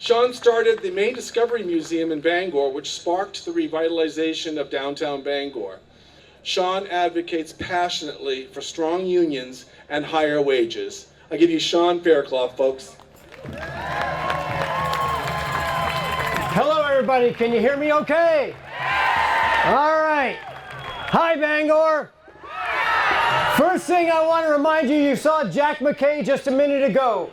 Sean started the Maine Discovery Museum in Bangor, which sparked the revitalization of downtown Bangor. Sean advocates passionately for strong unions and higher wages. I give you Sean Fairclough, folks. Hello, everybody. Can you hear me okay? All right. Hi, Bangor. First thing I want to remind you, you saw Jack McKay just a minute ago.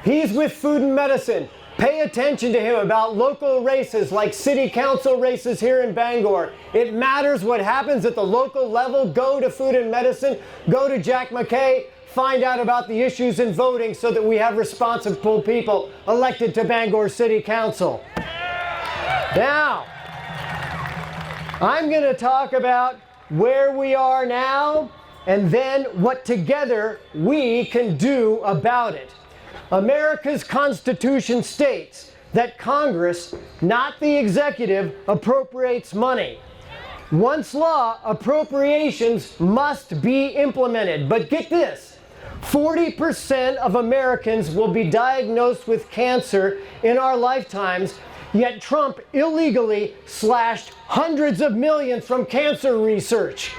He's with Food and Medicine. Pay attention to him about local races like city council races here in Bangor. It matters what happens at the local level. Go to Food and Medicine. Go to Jack McKay. Find out about the issues in voting so that we have responsible people elected to Bangor City Council. Now, I'm going to talk about where we are now and then what together we can do about it. America's Constitution states that Congress, not the executive, appropriates money. Once law, appropriations must be implemented. But get this, 40% of Americans will be diagnosed with cancer in our lifetimes, yet Trump illegally slashed hundreds of millions from cancer research.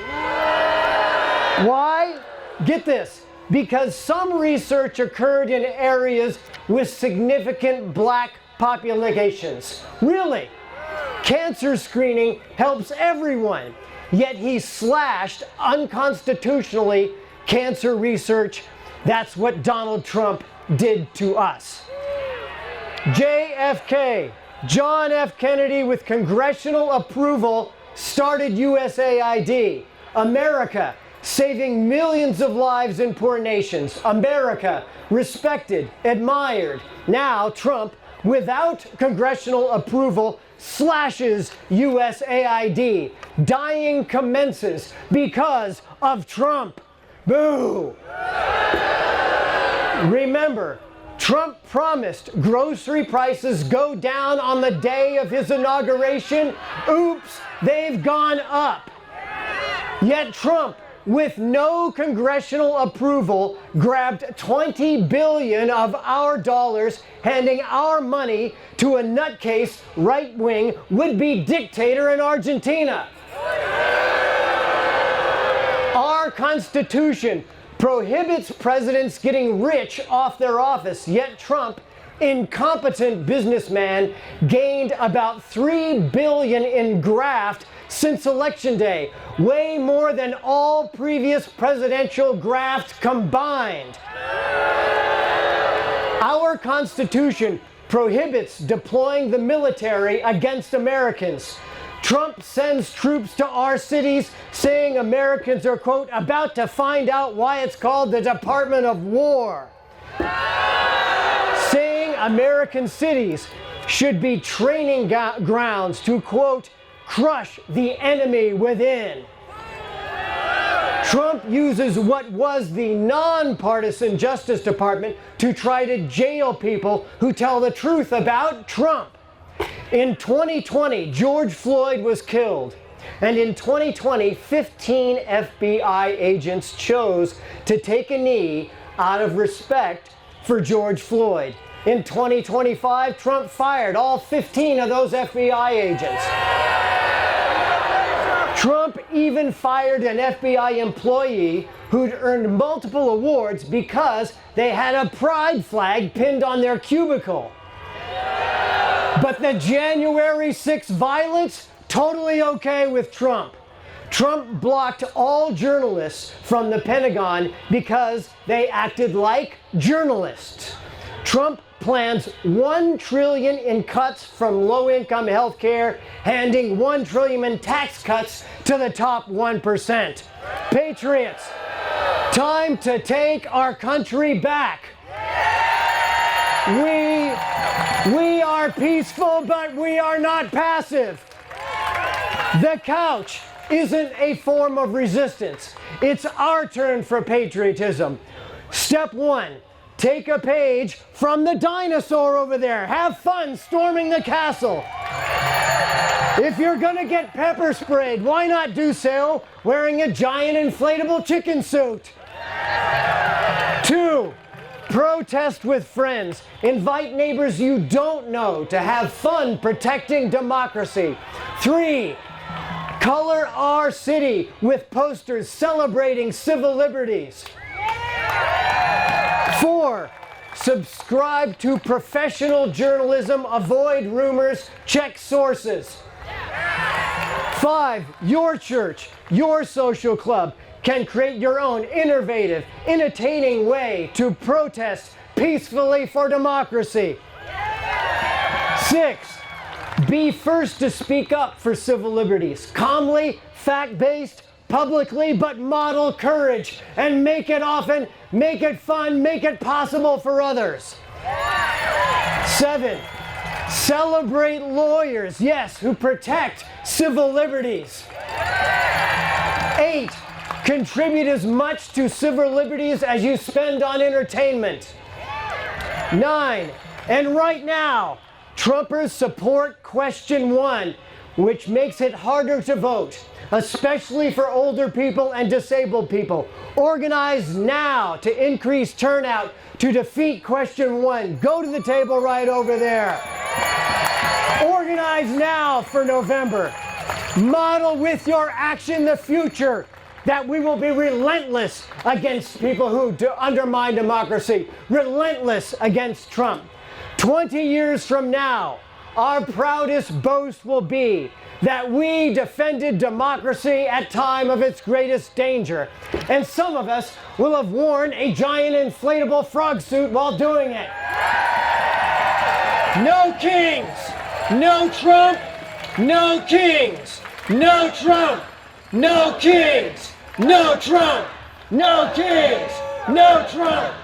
Why? Get this. Because some research occurred in areas with significant black populations. Really? Cancer screening helps everyone, yet he slashed unconstitutionally cancer research. That's what Donald Trump did to us. JFK, John F. Kennedy, with congressional approval, started USAID. America, saving millions of lives in poor nations. America, respected, admired. Now Trump, without congressional approval, slashes USAID. Dying commences because of Trump. Boo! Remember, Trump promised grocery prices go down on the day of his inauguration. Oops, they've gone up. Yet Trump, with no congressional approval, grabbed $20 billion of our dollars, handing our money to a nutcase right-wing would-be dictator in Argentina. Our Constitution prohibits presidents getting rich off their office, yet Trump, incompetent businessman, gained about $3 billion in graft since Election Day, way more than all previous presidential graft combined. Our Constitution prohibits deploying the military against Americans. Trump sends troops to our cities saying Americans are, quote, about to find out why it's called the Department of War. Saying American cities should be training grounds to, quote, crush the enemy within. Trump uses what was the nonpartisan Justice Department to try to jail people who tell the truth about Trump. In 2020, George Floyd was killed. And in 2020, 15 FBI agents chose to take a knee out of respect for George Floyd. In 2025, Trump fired all 15 of those FBI agents. Trump even fired an FBI employee who'd earned multiple awards because they had a pride flag pinned on their cubicle. But the January 6th violence, totally okay with Trump. Trump blocked all journalists from the Pentagon because they acted like journalists. Trump plans $1 trillion in cuts from low-income health care, handing $1 trillion in tax cuts to the top 1%. Patriots, time to take our country back. We are peaceful, but we are not passive. The couch isn't a form of resistance. It's our turn for patriotism. Step one, take a page from the dinosaur over there. Have fun storming the castle. If you're gonna get pepper sprayed, why not do so wearing a giant inflatable chicken suit? 2, Protest with friends. Invite neighbors you don't know to have fun protecting democracy. 3, color our city with posters celebrating civil liberties. 4, subscribe to professional journalism, avoid rumors, check sources. 5, your church, your social club can create your own innovative, entertaining way to protest peacefully for democracy. 6, be first to speak up for civil liberties, calmly, fact-based, publicly, but model courage and make it often, make it fun, make it possible for others. 7, celebrate lawyers, yes, who protect civil liberties. 8, contribute as much to civil liberties as you spend on entertainment. 9, and right now, Trumpers support question 1, which makes it harder to vote, especially for older people and disabled people. Organize now to increase turnout to defeat question 1. Go to the table right over there. Organize now for November. Model with your action the future that we will be relentless against people who undermine democracy, relentless against Trump. 20 years from now, our proudest boast will be that we defended democracy at time of its greatest danger. And some of us will have worn a giant inflatable frog suit while doing it. No kings, no Trump, no kings, no Trump, no kings, no Trump, no kings, no Trump.